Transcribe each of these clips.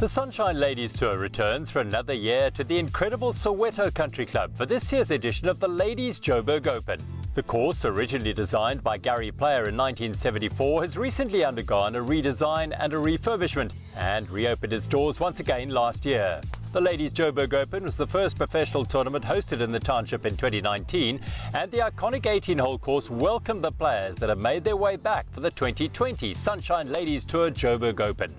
The Sunshine Ladies Tour returns for another year to the incredible Soweto Country Club for this year's edition of the Ladies Joburg Open. The course, originally designed by Gary Player in 1974, has recently undergone a redesign and a refurbishment and reopened its doors once again last year. The Ladies Joburg Open was the first professional tournament hosted in the township in 2019, and the iconic 18-hole course welcomed the players that have made their way back for the 2020 Sunshine Ladies Tour Joburg Open.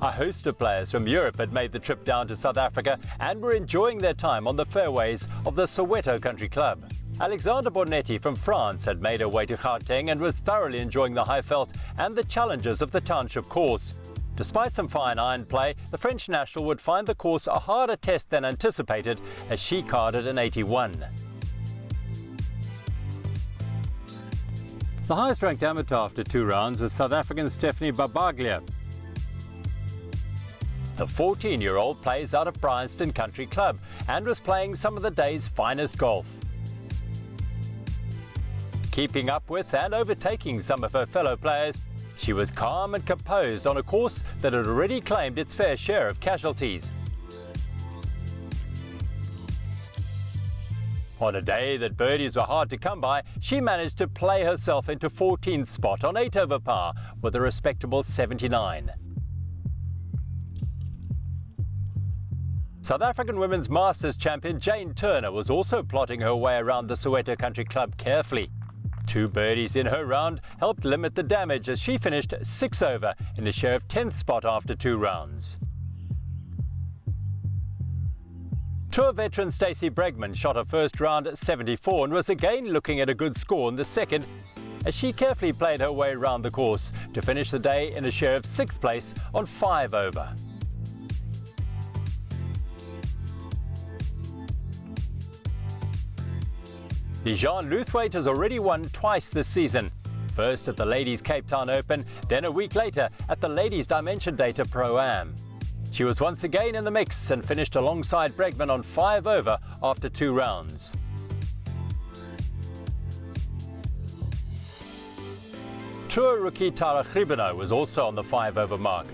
A host of players from Europe had made the trip down to South Africa and were enjoying their time on the fairways of the Soweto Country Club. Alexandra Bornetti from France had made her way to Gauteng and was thoroughly enjoying the high felt and the challenges of the township course. Despite some fine iron play, the French national would find the course a harder test than anticipated as she carded an 81. The highest ranked amateur after 2 rounds was South African Stephanie Babaglia. The 14-year-old plays out of Bryanston Country Club and was playing some of the day's finest golf. Keeping up with and overtaking some of her fellow players, she was calm and composed on a course that had already claimed its fair share of casualties. On a day that birdies were hard to come by, she managed to play herself into 14th spot on 8 over par with a respectable 79. South African Women's Masters champion Jane Turner was also plotting her way around the Soweto Country Club carefully. 2 birdies in her round helped limit the damage as she finished 6 over in a share of 10th spot after 2 rounds. Tour veteran Stacey Bregman shot her first round at 74 and was again looking at a good score in the second as she carefully played her way around the course to finish the day in a share of 6th place on 5 over. Lijan Luthwaite has already won twice this season, first at the Ladies Cape Town Open, then a week later at the Ladies Dimension Data Pro-Am. She was once again in the mix and finished alongside Bregman on 5 over after 2 rounds. Tour rookie Tara Gribeno was also on the 5 over mark.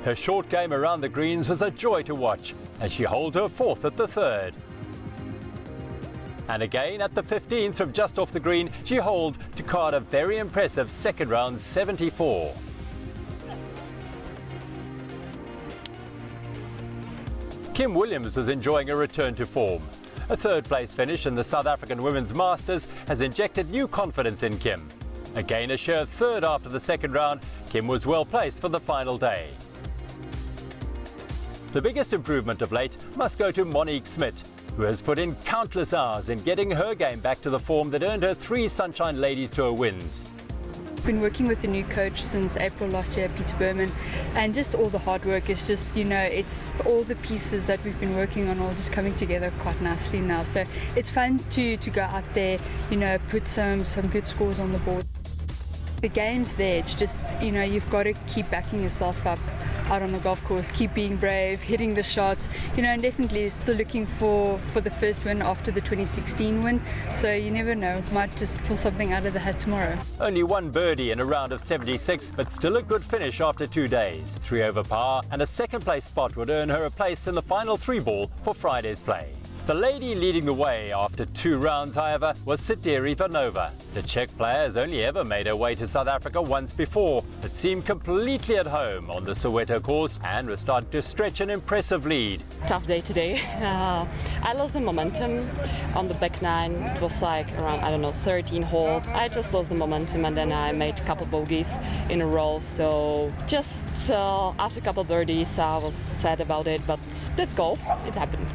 Her short game around the greens was a joy to watch as she holed her 4th at the 3rd. And again at the 15th from just off the green, she holed to card a very impressive second round 74. Kim Williams was enjoying a return to form. A 3rd place finish in the South African Women's Masters has injected new confidence in Kim. Again a sure 3rd after the second round, Kim was well placed for the final day. The biggest improvement of late must go to Monique Smit, who has put in countless hours in getting her game back to the form that earned her 3 Sunshine Ladies Tour wins. I've been working with the new coach since April last year, Peter Berman, and just all the hard work is just, it's all the pieces that we've been working on all just coming together quite nicely now. So it's fun to go out there, put some good scores on the board. The game's there, it's just, you've got to keep backing yourself up out on the golf course, keep being brave, hitting the shots, and definitely still looking for the first win after the 2016 win. So you never know, might just pull something out of the hat tomorrow. Only 1 birdie in a round of 76, but still a good finish after 2 days. 3 over par and a 2nd place spot would earn her a place in the final 3 ball for Friday's play. The lady leading the way after 2 rounds, however, was Sideri Vanova. The Czech player has only ever made her way to South Africa once before, but seemed completely at home on the Soweto course and was starting to stretch an impressive lead. Tough day today. I lost the momentum on the back 9. It was like around, 13 hole. I just lost the momentum and then I made a couple bogeys in a row. So just after a couple birdies, I was sad about it, but that's golf. It happened.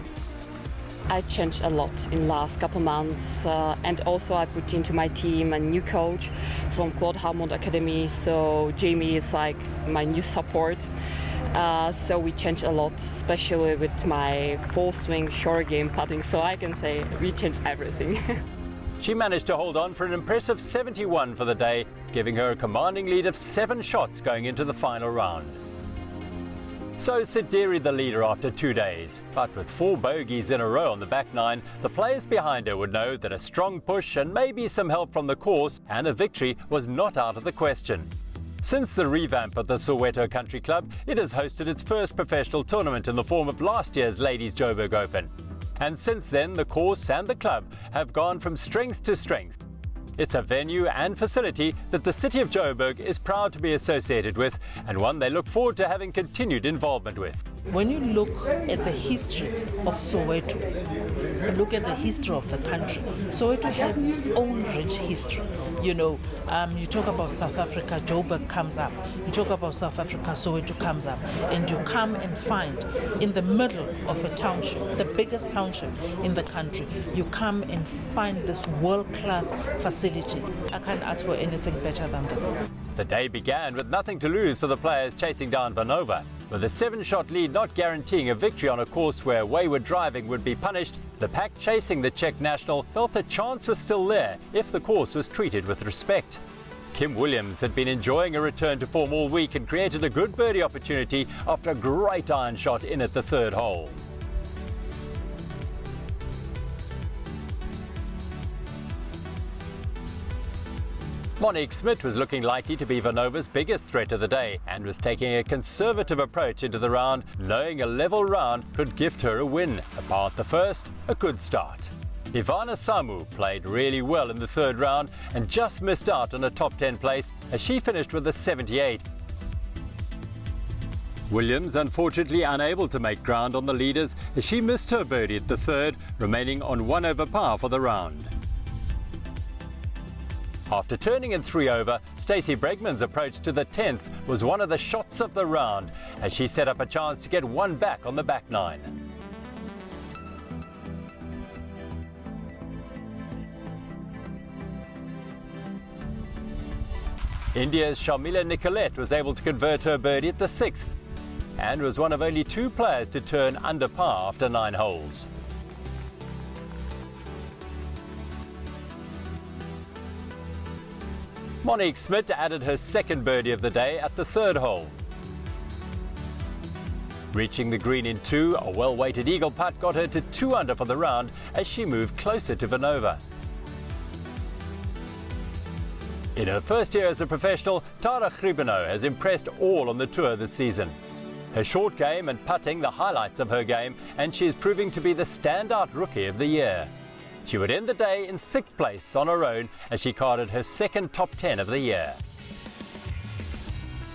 I changed a lot in the last couple months and also I put into my team a new coach from Claude Harmond Academy, so Jamie is like my new support. So we changed a lot, especially with my full swing short game putting, so I can say we changed everything. She managed to hold on for an impressive 71 for the day, giving her a commanding lead of 7 shots going into the final round. So Sideri the leader after 2 days, but with 4 bogeys in a row on the back 9, the players behind her would know that a strong push and maybe some help from the course and a victory was not out of the question. Since the revamp of the Soweto Country Club, it has hosted its first professional tournament in the form of last year's Ladies Joburg Open. And since then, the course and the club have gone from strength to strength. It's a venue and facility that the city of Joburg is proud to be associated with, and one they look forward to having continued involvement with. When you look at the history of Soweto, you look at the history of the country, Soweto has its own rich history. You know, you talk about South Africa, Joburg comes up. You talk about South Africa, Soweto comes up. And you come and find in the middle of a township, the biggest township in the country, you come and find this world-class facility. I can't ask for anything better than this. The day began with nothing to lose for the players chasing down Vanova. With a 7-shot lead not guaranteeing a victory on a course where wayward driving would be punished, the pack chasing the Czech national felt the chance was still there if the course was treated with respect. Kim Williams had been enjoying a return to form all week and created a good birdie opportunity after a great iron shot in at the third hole. Monique Smit was looking likely to be Vanova's biggest threat of the day and was taking a conservative approach into the round, knowing a level round could gift her a win. Apart the first, a good start. Ivana Samu played really well in the third round and just missed out on a top 10 place as she finished with a 78. Williams unfortunately unable to make ground on the leaders as she missed her birdie at the third, remaining on 1 over par for the round. After turning in 3 over, Stacey Bregman's approach to the 10th was one of the shots of the round as she set up a chance to get one back on the back nine. India's Sharmila Nicolette was able to convert her birdie at the 6th and was one of only 2 players to turn under par after 9 holes. Monique Smit added her second birdie of the day at the 3rd hole. Reaching the green in 2, a well-weighted eagle putt got her to 2 under for the round as she moved closer to Vanova. In her first year as a professional, Tara Gribeno has impressed all on the tour this season. Her short game and putting the highlights of her game, and she is proving to be the standout rookie of the year. She would end the day in 6th place on her own as she carded her second top 10 of the year.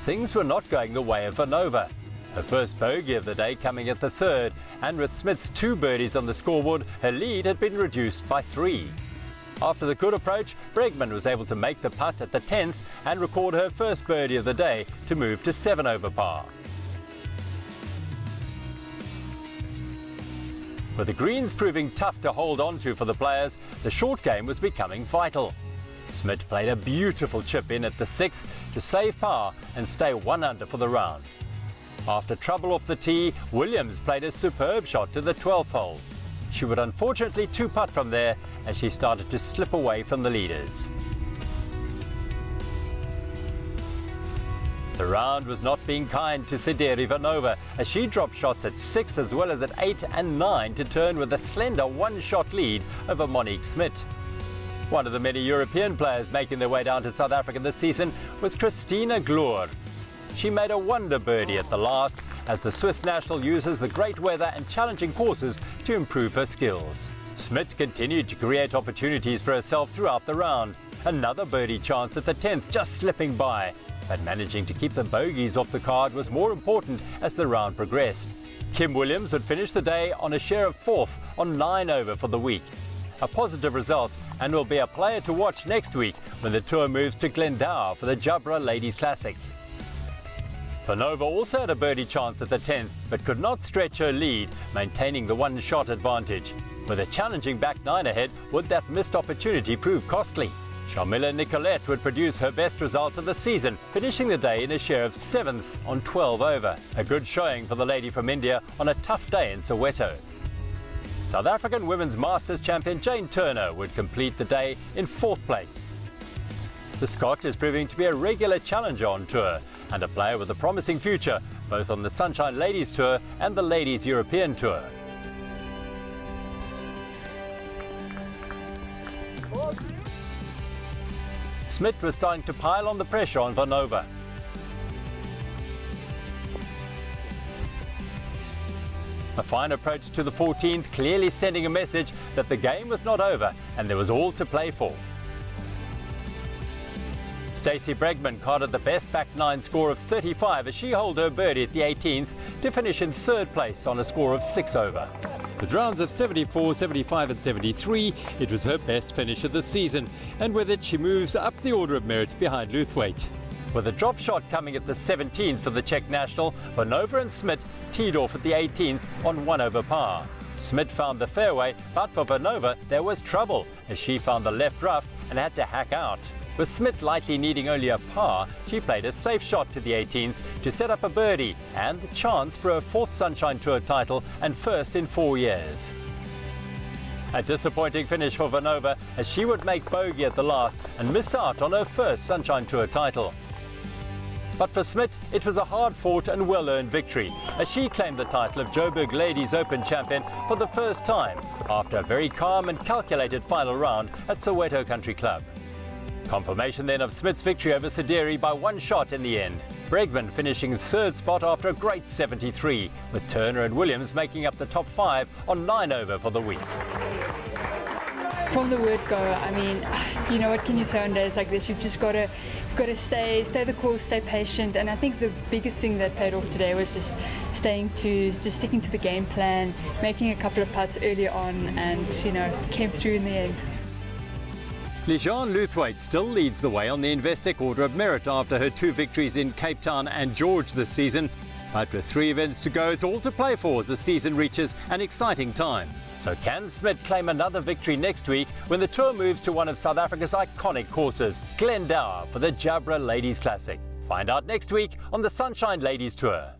Things were not going the way of Vanova. Her first bogey of the day coming at the 3rd, and with Smith's 2 birdies on the scoreboard, her lead had been reduced by 3. After the good approach, Bregman was able to make the putt at the 10th and record her first birdie of the day to move to 7 over par. With the greens proving tough to hold on to for the players, the short game was becoming vital. Smit played a beautiful chip in at the 6th to save par and stay 1 under for the round. After trouble off the tee, Williams played a superb shot to the 12th hole. She would unfortunately 2-putt from there as she started to slip away from the leaders. The round was not being kind to Sideri Vanova as she dropped shots at 6 as well as at 8 and 9 to turn with a slender 1-shot lead over Monique Smit. One of the many European players making their way down to South Africa this season was Christina Gloor. She made a wonder birdie at the last as the Swiss national uses the great weather and challenging courses to improve her skills. Smit continued to create opportunities for herself throughout the round. Another birdie chance at the 10th just slipping by, but managing to keep the bogeys off the card was more important as the round progressed. Kim Williams would finish the day on a share of 4th on 9 over for the week. A positive result and will be a player to watch next week when the tour moves to Glendower for the Jabra Ladies Classic. Vanova also had a birdie chance at the 10th but could not stretch her lead, maintaining the 1-shot advantage. With a challenging back 9 ahead, would that missed opportunity prove costly? Sharmila Nicolette would produce her best result of the season, finishing the day in a share of 7th on 12 over. A good showing for the lady from India on a tough day in Soweto. South African Women's Masters champion Jane Turner would complete the day in 4th place. The Scot is proving to be a regular challenger on tour and a player with a promising future, both on the Sunshine Ladies Tour and the Ladies European Tour. Smit was starting to pile on the pressure on Vanova. A fine approach to the 14th, clearly sending a message that the game was not over and there was all to play for. Stacey Bregman carded the best back nine score of 35 as she holed her birdie at the 18th to finish in third place on a score of 6 over. With rounds of 74, 75 and 73, it was her best finish of the season, and with it she moves up the order of merit behind Luthwaite. With a drop shot coming at the 17th for the Czech national, Vanova and Smit teed off at the 18th on 1 over par. Smit found the fairway, but for Vanova there was trouble as she found the left rough and had to hack out. With Smit likely needing only a par, she played a safe shot to the 18th to set up a birdie and the chance for a 4th Sunshine Tour title and first in 4 years. A disappointing finish for Vanova as she would make bogey at the last and miss out on her first Sunshine Tour title. But for Smit, it was a hard-fought and well-earned victory as she claimed the title of Joburg Ladies Open champion for the first time after a very calm and calculated final round at Soweto Country Club. Confirmation then of Smith's victory over Sideri by 1 shot in the end. Bregman finishing third spot after a great 73, with Turner and Williams making up the top 5 on 9 over for the week. From the word go, I mean, you know, what can you say on days like this? You've just got to stay the course, stay patient, and I think the biggest thing that paid off today was just sticking to the game plan, making a couple of putts early on, and you know, came through in the end. Lijeanne Luthwaite still leads the way on the Investec Order of Merit after her 2 victories in Cape Town and George this season. But with 3 events to go, it's all to play for as the season reaches an exciting time. So can Smit claim another victory next week when the tour moves to one of South Africa's iconic courses, Glendower, for the Jabra Ladies Classic? Find out next week on the Sunshine Ladies Tour.